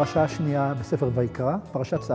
הפרשה השנייה בספר ויקרא, פרשת צו,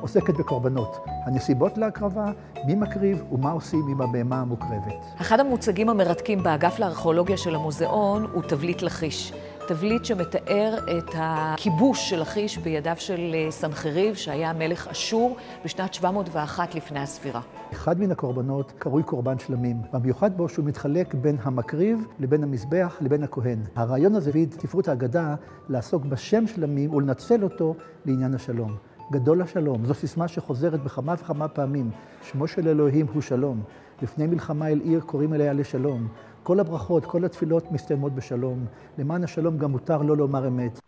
עוסקת בקורבנות. הנסיבות להקרבה, מי מקריב ומה עושים עם הבהמה המוקרבת. אחד המוצגים המרתקים באגף לארכיאולוגיה של המוזיאון הוא תבליט לכיש. תבליט שמתאר את הכיבוש של לכיש בידיו של סנחריב, שהיה מלך אשור בשנת 701 לפני הספירה. אחד מן הקורבנות קרוי קורבן שלמים, והמיוחד בו שהוא מתחלק בין המקריב לבין המזבח לבין הכהן. הרעיון הזה הביא את ספרות ההגדה לעסוק בשם שלמים ולנצל אותו לעניין השלום. גדול השלום, זו סיסמה שחוזרת בכמה וכמה פעמים. שמו של אלוהים הוא שלום. לפני מלחמה אל עיר קוראים אליה לשלום. כל הברכות, כל התפילות מסתיימות בשלום. למען השלום גם מותר לא לומר אמת.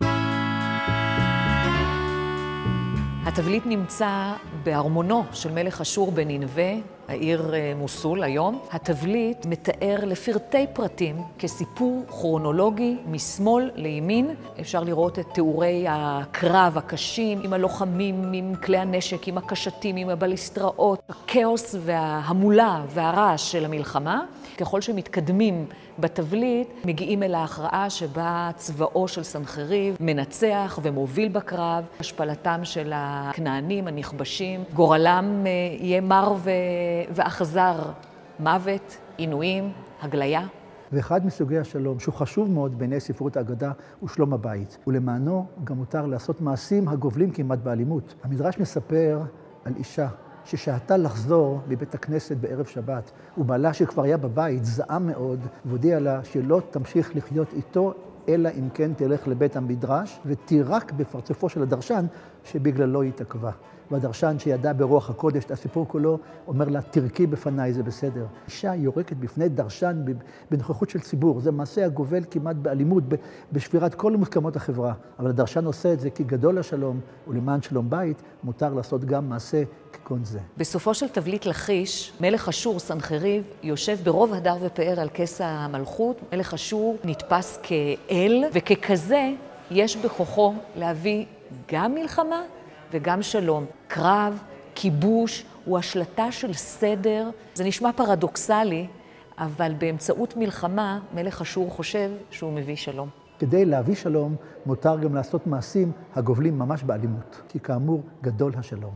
התבליט נמצא בארמונו של מלך אשור בנינווה, העיר מוסול היום. התבליט מתאר לפרטי פרטים כסיפור כרונולוגי משמאל לימין. אפשר לראות את תיאורי הקרב הקשים עם הלוחמים, עם כלי הנשק, עם הקשתים, עם הבליסטראות, הכאוס וההמולה והרעש של המלחמה. ככל שמתקדמים בתבליט, מגיעים אל ההכרעה שבה צבאו של סנחריב מנצח ומוביל בקרב, השפלתם של הכנענים הנכבשים, גורלם יהיה מר ואכזר, מוות, עינויים, הגליה. ואחד מסוגי השלום, שהוא חשוב מאוד בעיני ספרות ההגדה, הוא שלום הבית. ולמענו גם מותר לעשות מעשים הגובלים כמעט באלימות. המדרש מספר על אישה ששהתה לחזור מבית הכנסת בערב שבת, ובעלה שכבר היה בבית זעם מאוד, והודיע לה שלא תמשיך לחיות איתו, אלא אם כן תלך לבית המדרש, ותירק בפרצופו של הדרשן שבגללו היא התעכבה. והדרשן שידע ברוח הקודש את הסיפור כולו, אומר לה, תרקי בפניי, זה בסדר. אישה יורקת בפני דרשן בנוכחות של ציבור. זה מעשה הגובל כמעט באלימות, בשבירת כל מוסכמות החברה. אבל הדרשן עושה את זה כי גדול השלום, ולמען שלום בית, מותר לעשות גם מעשה כגון זה. בסופו של תבליט לכיש, מלך אשור סנחריב יושב ברוב הדר ופאר על כס המלכות. מלך אשור נתפס כאל, וככזה יש בכוחו להביא גם מלחמה וגם שלום. קרב, כיבוש, הוא השלטה של סדר. זה נשמע פרדוקסלי, אבל באמצעות מלחמה, מלך אשור חושב שהוא מביא שלום. כדי להביא שלום, מותר גם לעשות מעשים הגובלים ממש באלימות, כי כאמור, גדול השלום.